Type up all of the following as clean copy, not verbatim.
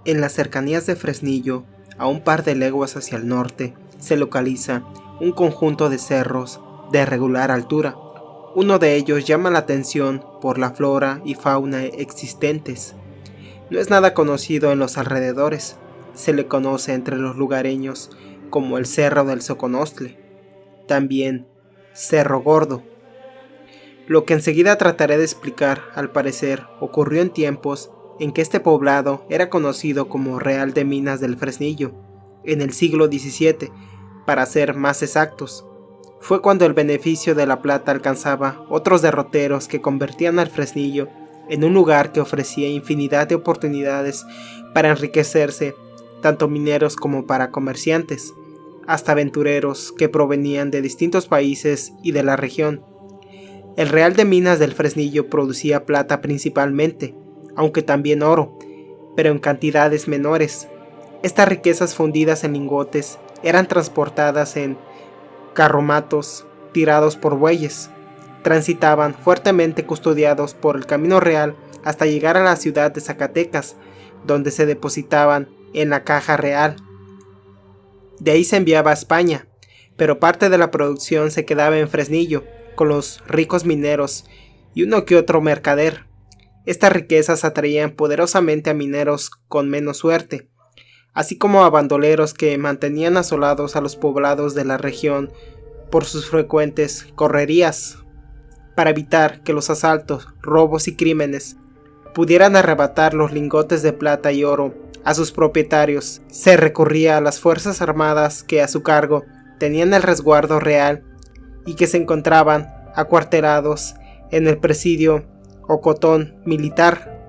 En las cercanías de Fresnillo, a un par de leguas hacia el norte, se localiza un conjunto de cerros de regular altura. Uno de ellos llama la atención por la flora y fauna existentes. No es nada conocido en los alrededores. Se le conoce entre los lugareños como el Cerro del Soconostle, también Cerro Gordo. Lo que enseguida trataré de explicar, al parecer, ocurrió en tiempos en que este poblado era conocido como Real de Minas del Fresnillo, en el siglo XVII, para ser más exactos. Fue cuando el beneficio de la plata alcanzaba otros derroteros que convertían al Fresnillo en un lugar que ofrecía infinidad de oportunidades para enriquecerse, tanto mineros como para comerciantes, hasta aventureros que provenían de distintos países y de la región. El Real de Minas del Fresnillo producía plata principalmente, aunque también oro, pero en cantidades menores. Estas riquezas fundidas en lingotes eran transportadas en carromatos tirados por bueyes. Transitaban fuertemente custodiados por el camino real hasta llegar a la ciudad de Zacatecas, donde se depositaban en la caja real. De ahí se enviaba a España, pero parte de la producción se quedaba en Fresnillo, con los ricos mineros y uno que otro mercader. Estas riquezas atraían poderosamente a mineros con menos suerte, así como a bandoleros que mantenían asolados a los poblados de la región por sus frecuentes correrías. Para evitar que los asaltos, robos y crímenes pudieran arrebatar los lingotes de plata y oro a sus propietarios, se recurría a las fuerzas armadas que a su cargo tenían el resguardo real y que se encontraban acuartelados en el presidio o cotón militar.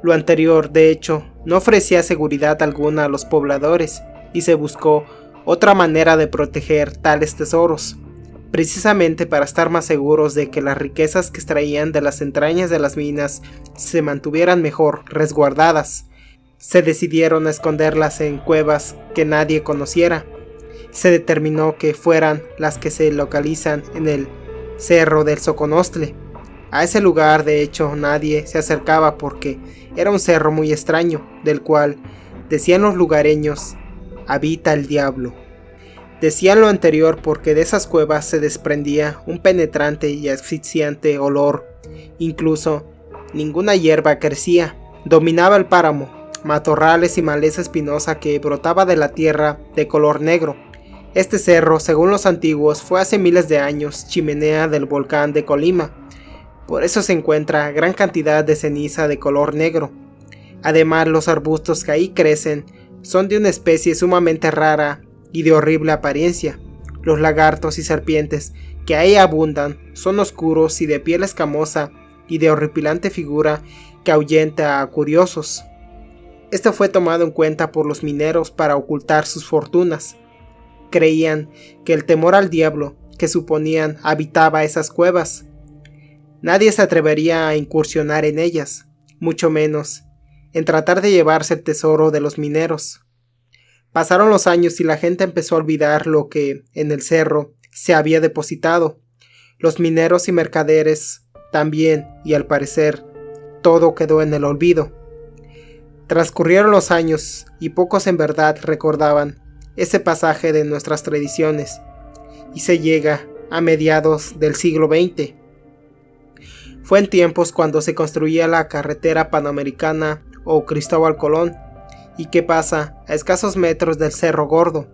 Lo anterior, de hecho, no ofrecía seguridad alguna a los pobladores y se buscó otra manera de proteger tales tesoros, precisamente para estar más seguros de que las riquezas que extraían de las entrañas de las minas se mantuvieran mejor resguardadas. Se decidieron a esconderlas en cuevas que nadie conociera. Se determinó que fueran las que se localizan en el Cerro del Soconostle. A ese lugar, de hecho, nadie se acercaba porque era un cerro muy extraño, del cual, decían los lugareños, habita el diablo. Decían lo anterior porque de esas cuevas se desprendía un penetrante y asfixiante olor. Incluso, ninguna hierba crecía. Dominaba el páramo, matorrales y maleza espinosa que brotaba de la tierra de color negro. Este cerro, según los antiguos, fue hace miles de años chimenea del volcán de Colima. Por eso se encuentra gran cantidad de ceniza de color negro. Además, los arbustos que ahí crecen son de una especie sumamente rara y de horrible apariencia. Los lagartos y serpientes que ahí abundan son oscuros y de piel escamosa y de horripilante figura que ahuyenta a curiosos. Esto fue tomado en cuenta por los mineros para ocultar sus fortunas. Creían que el temor al diablo que suponían habitaba esas cuevas. Nadie se atrevería a incursionar en ellas, mucho menos en tratar de llevarse el tesoro de los mineros. Pasaron los años y la gente empezó a olvidar lo que en el cerro se había depositado. Los mineros y mercaderes también, y al parecer todo quedó en el olvido. Transcurrieron los años y pocos en verdad recordaban ese pasaje de nuestras tradiciones, y se llega a mediados del siglo XX. Fue en tiempos cuando se construía la carretera panamericana o Cristóbal Colón, y que pasa a escasos metros del Cerro Gordo.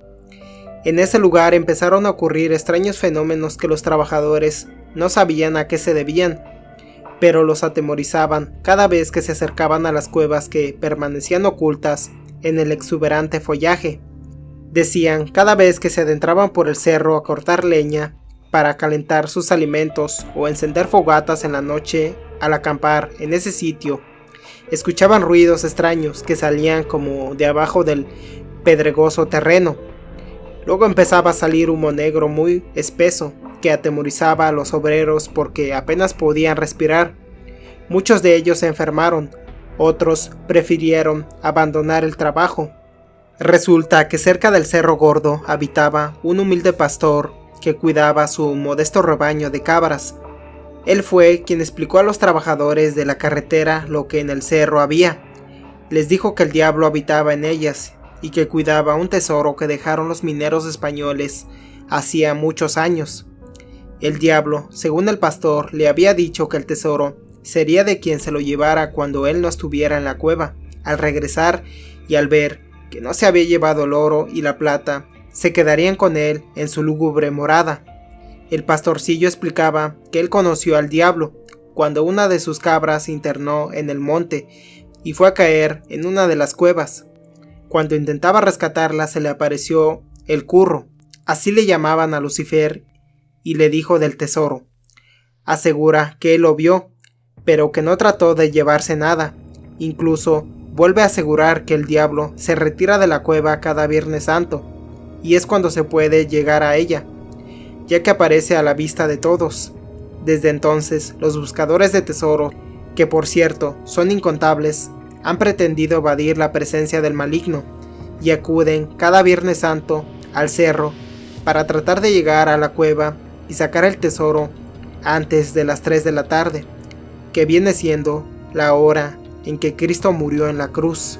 En ese lugar empezaron a ocurrir extraños fenómenos que los trabajadores no sabían a qué se debían, pero los atemorizaban cada vez que se acercaban a las cuevas que permanecían ocultas en el exuberante follaje. Decían, cada vez que se adentraban por el cerro a cortar leña para calentar sus alimentos o encender fogatas en la noche al acampar en ese sitio, escuchaban ruidos extraños que salían como de abajo del pedregoso terreno. Luego empezaba a salir humo negro muy espeso que atemorizaba a los obreros porque apenas podían respirar. Muchos de ellos se enfermaron, otros prefirieron abandonar el trabajo. Resulta que cerca del Cerro Gordo habitaba un humilde pastor que cuidaba su modesto rebaño de cabras. Él fue quien explicó a los trabajadores de la carretera lo que en el cerro había. Les dijo que el diablo habitaba en ellas y que cuidaba un tesoro que dejaron los mineros españoles hacía muchos años. El diablo, según el pastor, le había dicho que el tesoro sería de quien se lo llevara cuando él no estuviera en la cueva. Al regresar y al ver que no se había llevado el oro y la plata, se quedarían con él en su lúgubre morada. El pastorcillo explicaba que él conoció al diablo cuando una de sus cabras se internó en el monte y fue a caer en una de las cuevas. Cuando intentaba rescatarla se le apareció el curro, así le llamaban a Lucifer, y le dijo del tesoro. Asegura que él lo vio, pero que no trató de llevarse nada. Incluso vuelve a asegurar que el diablo se retira de la cueva cada Viernes Santo, y es cuando se puede llegar a ella, ya que aparece a la vista de todos. Desde entonces, los buscadores de tesoro, que por cierto son incontables, han pretendido evadir la presencia del maligno, y acuden cada Viernes Santo al cerro para tratar de llegar a la cueva y sacar el tesoro antes de las 3 de la tarde, que viene siendo la hora en que Cristo murió en la cruz.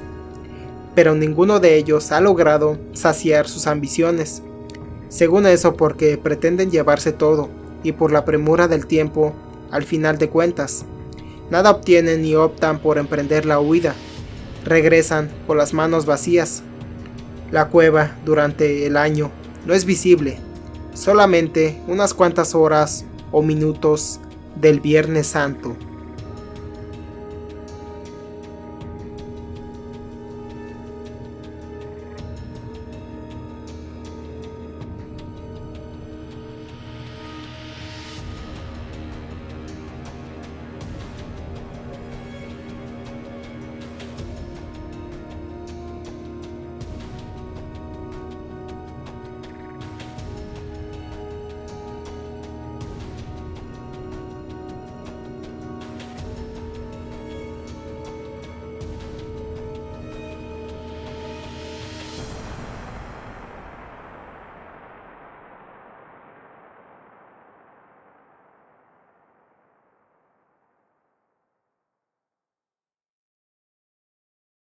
Pero ninguno de ellos ha logrado saciar sus ambiciones. Según eso, porque pretenden llevarse todo, y por la premura del tiempo, al final de cuentas, nada obtienen ni optan por emprender la huida. Regresan con las manos vacías. La cueva, durante el año, no es visible, solamente unas cuantas horas o minutos del Viernes Santo.